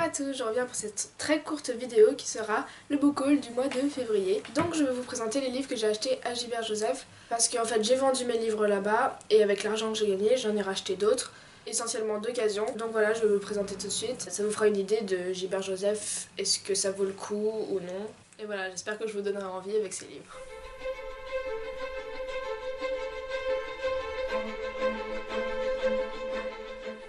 à tous, je reviens pour cette très courte vidéo qui sera le book haul du mois de février. Donc je vais vous présenter les livres que j'ai achetés à Gilbert Joseph parce qu'en fait j'ai vendu mes livres là-bas et avec l'argent que j'ai gagné j'en ai racheté d'autres, essentiellement d'occasion. Donc voilà, je vais vous présenter tout de suite. Ça vous fera une idée de Gilbert Joseph, est-ce que ça vaut le coup ou non. Et voilà, j'espère que je vous donnerai envie avec ces livres.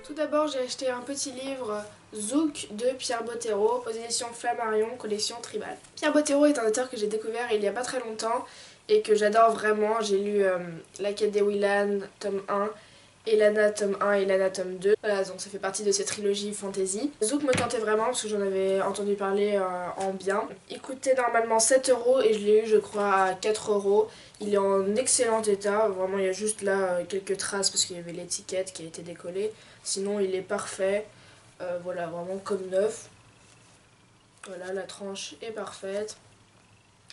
Tout d'abord, j'ai acheté un petit livre Zouk de Pierre Bottero aux éditions Flammarion, collection Tribal. Pierre Bottero est un auteur que j'ai découvert il y a pas très longtemps et que j'adore vraiment. J'ai lu La quête des Willan, tome 1, Elana tome 1 et Elana tome 2. Voilà, donc ça fait partie de cette trilogie fantasy. Zouk me tentait vraiment parce que j'en avais entendu parler en bien. Il coûtait normalement 7 € et je l'ai eu je crois à 4 €. Il est en excellent état, vraiment il y a juste là quelques traces parce qu'il y avait l'étiquette qui a été décollée. Sinon il est parfait, voilà, vraiment comme neuf. Voilà, la tranche est parfaite.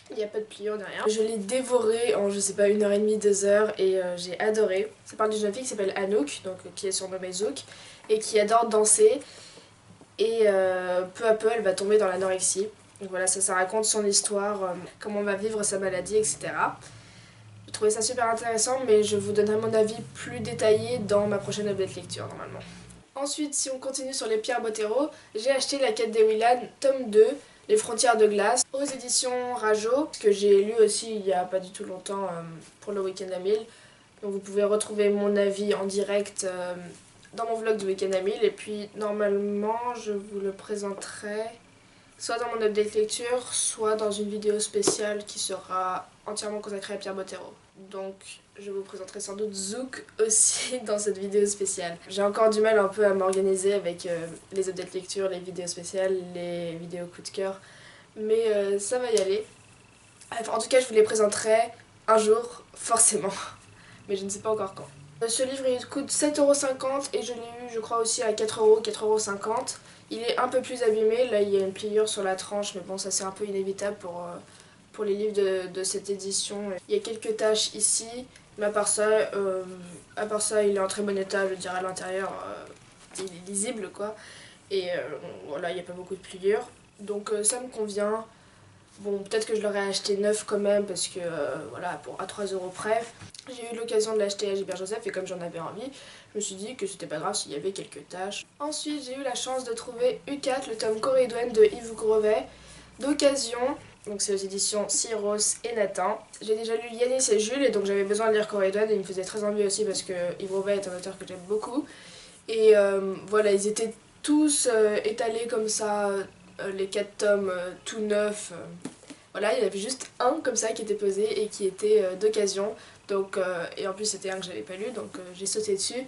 Il n'y a pas de pliure derrière. Je l'ai dévoré en je sais pas 1h30, 2 h et j'ai adoré. Ça parle d'une jeune fille qui s'appelle Anouk, donc qui est surnommée Zouk, et qui adore danser. Et peu à peu elle va tomber dans l'anorexie. Donc voilà, ça raconte son histoire, comment on va vivre sa maladie, etc. J'ai trouvé ça super intéressant, mais je vous donnerai mon avis plus détaillé dans ma prochaine update lecture normalement. Ensuite, si on continue sur les Pierre Bottero, j'ai acheté La quête des Willan, tome 2, Les frontières de glace, aux éditions Rajo, que j'ai lu aussi il y a pas du tout longtemps pour le week-end à 1000. Donc vous pouvez retrouver mon avis en direct dans mon vlog du week-end à 1000. Et puis normalement, je vous le présenterai soit dans mon update lecture, soit dans une vidéo spéciale qui sera entièrement consacrée à Pierre Bottero. Donc je vous présenterai sans doute Zouk aussi dans cette vidéo spéciale. J'ai encore du mal un peu à m'organiser avec les updates lecture, les vidéos spéciales, les vidéos coup de cœur, mais ça va y aller. Enfin, en tout cas je vous les présenterai un jour, forcément, mais je ne sais pas encore quand. Ce livre il coûte 7,50 € et je l'ai eu je crois aussi à 4 €, 4,50 €. Il est un peu plus abîmé, là il y a une pliure sur la tranche, mais bon ça c'est un peu inévitable pour les livres de cette édition. Il y a quelques taches ici, mais à part ça il est en très bon état, je veux dire à l'intérieur il est lisible quoi. Et voilà, il n'y a pas beaucoup de pliures, donc ça me convient. Bon, peut-être que je l'aurais acheté neuf quand même parce que voilà, à 3 € près. J'ai eu l'occasion de l'acheter à Gilbert Joseph et comme j'en avais envie, je me suis dit que c'était pas grave s'il y avait quelques taches. Ensuite, j'ai eu la chance de trouver U4, le tome Corédoine de Yves Grovet, d'occasion. Donc c'est aux éditions Cyros et Nathan. J'ai déjà lu Yanis et Jules et donc j'avais besoin de lire Corédoine et il me faisait très envie aussi parce que Yves Grovet est un auteur que j'aime beaucoup. Et voilà, ils étaient tous étalés comme ça, les 4 tomes tout neufs. Voilà, il y en avait juste un comme ça qui était posé et qui était d'occasion. Donc, et en plus c'était un que j'avais pas lu, donc j'ai sauté dessus.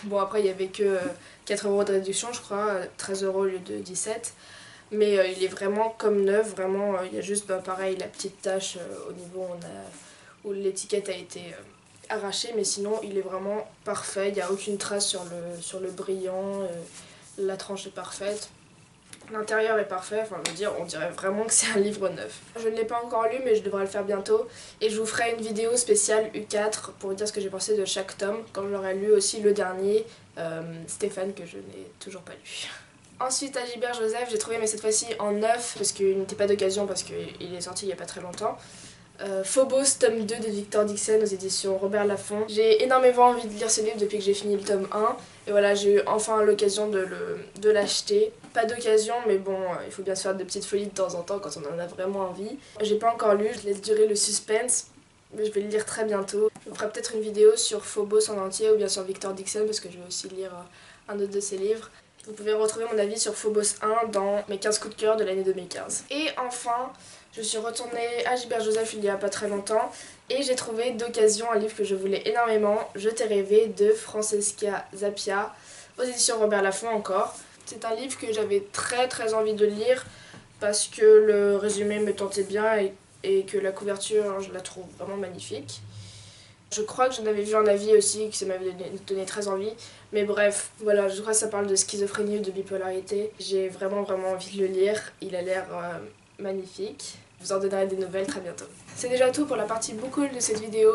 Bon après il y avait que 4 € de réduction je crois, 13 € au lieu de 17. Mais il est vraiment comme neuf, vraiment il y a juste pareil la petite tache au niveau où l'étiquette a été arrachée, mais sinon il est vraiment parfait, il n'y a aucune trace sur le brillant, la tranche est parfaite. L'intérieur est parfait, enfin je veux dire, on dirait vraiment que c'est un livre neuf. Je ne l'ai pas encore lu mais je devrais le faire bientôt et je vous ferai une vidéo spéciale U4 pour vous dire ce que j'ai pensé de chaque tome quand j'aurai lu aussi le dernier, Stéphane, que je n'ai toujours pas lu. Ensuite à Gilbert Joseph, j'ai trouvé mais cette fois-ci en neuf parce qu'il n'était pas d'occasion parce qu'il est sorti il n'y a pas très longtemps. Phobos tome 2 de Victor Dixon aux éditions Robert Laffont. J'ai énormément envie de lire ce livre depuis que j'ai fini le tome 1 et voilà, j'ai eu enfin l'occasion de l'acheter. Pas d'occasion mais bon, il faut bien se faire des petites folies de temps en temps quand on en a vraiment envie. J'ai pas encore lu, je laisse durer le suspense, mais je vais le lire très bientôt. Je vous ferai peut-être une vidéo sur Phobos en entier ou bien sur Victor Dixon parce que je vais aussi lire un autre de ses livres. Vous pouvez retrouver mon avis sur Phobos 1 dans mes 15 coups de cœur de l'année 2015. Et enfin, je suis retournée à Gilbert Joseph il y a pas très longtemps et j'ai trouvé d'occasion un livre que je voulais énormément, Je t'ai rêvé de Francesca Zappia, aux éditions Robert Laffont encore. C'est un livre que j'avais très envie de lire parce que le résumé me tentait bien et que la couverture, je la trouve vraiment magnifique. Je crois que j'en avais vu un avis aussi, que ça m'avait donné très envie. Mais bref, voilà, je crois que ça parle de schizophrénie ou de bipolarité. J'ai vraiment envie de le lire. Il a l'air magnifique. Je vous en donnerai des nouvelles très bientôt. C'est déjà tout pour la partie book haul de cette vidéo.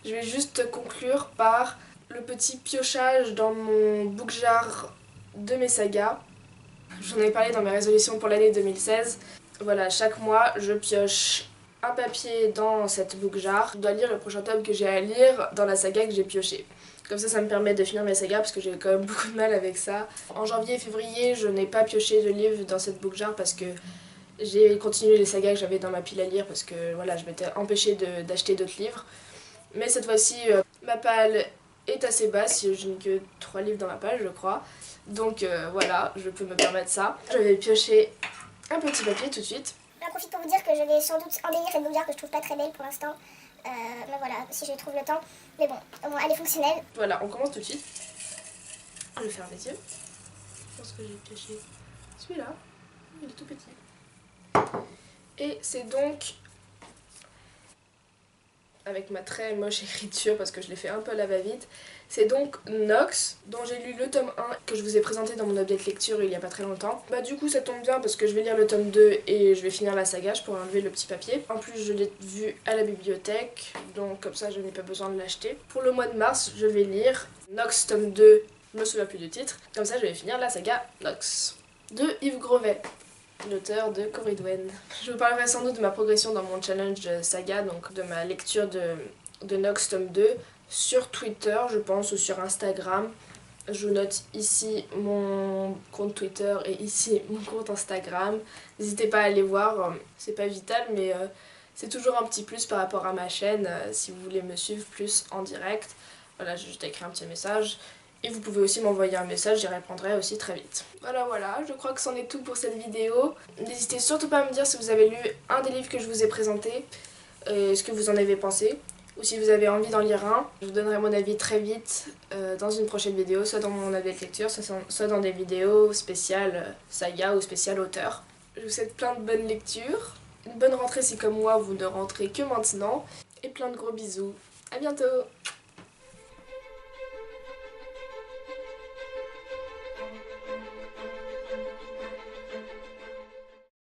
Je vais juste conclure par le petit piochage dans mon book jar de mes sagas. J'en avais parlé dans mes résolutions pour l'année 2016. Voilà, chaque mois je pioche un papier dans cette book jar. Je dois lire le prochain tome que j'ai à lire dans la saga que j'ai pioché. Comme ça me permet de finir mes sagas parce que j'ai quand même beaucoup de mal avec ça. En janvier et février, je n'ai pas pioché de livres dans cette book jar parce que j'ai continué les sagas que j'avais dans ma pile à lire parce que voilà, je m'étais empêchée d'acheter d'autres livres. Mais cette fois-ci, ma palle est assez basse, je n'ai que 3 livres dans ma palle, je crois. Donc voilà, je peux me permettre ça. Je vais piocher un petit papier tout de suite. J'en profite pour vous dire que je vais sans doute embellir cette book jar que je trouve pas très belle pour l'instant. Mais voilà, si je trouve le temps. Mais bon, au moins elle est fonctionnelle. Voilà, on commence tout de suite. Je vais fermer les yeux. Je pense que j'ai pioché celui-là. Il est tout petit. Et c'est donc, avec ma très moche écriture parce que je l'ai fait un peu à la va-vite, c'est donc Nox, dont j'ai lu le tome 1 que je vous ai présenté dans mon update lecture il y a pas très longtemps. Bah du coup ça tombe bien parce que je vais lire le tome 2 et je vais finir la saga, je pourrai enlever le petit papier. En plus je l'ai vu à la bibliothèque, donc comme ça je n'ai pas besoin de l'acheter. Pour le mois de mars, je vais lire Nox tome 2, je me souviens plus du titre, comme ça je vais finir la saga Nox, de Yves Grovet, l'auteur de Corridwen. Je vous parlerai sans doute de ma progression dans mon challenge saga, donc de ma lecture de Nox tome 2, sur Twitter je pense ou sur Instagram. Je vous note ici mon compte Twitter et ici mon compte Instagram. N'hésitez pas à aller voir, c'est pas vital mais c'est toujours un petit plus par rapport à ma chaîne si vous voulez me suivre plus en direct. Voilà, j'ai juste écrit un petit message. Et vous pouvez aussi m'envoyer un message, j'y répondrai aussi très vite. Voilà, je crois que c'en est tout pour cette vidéo. N'hésitez surtout pas à me dire si vous avez lu un des livres que je vous ai présenté, et ce que vous en avez pensé, ou si vous avez envie d'en lire un. Je vous donnerai mon avis très vite dans une prochaine vidéo, soit dans mon avis de lecture, soit dans des vidéos spéciales saga ou spéciales auteur. Je vous souhaite plein de bonnes lectures, une bonne rentrée si comme moi vous ne rentrez que maintenant, et plein de gros bisous. À bientôt!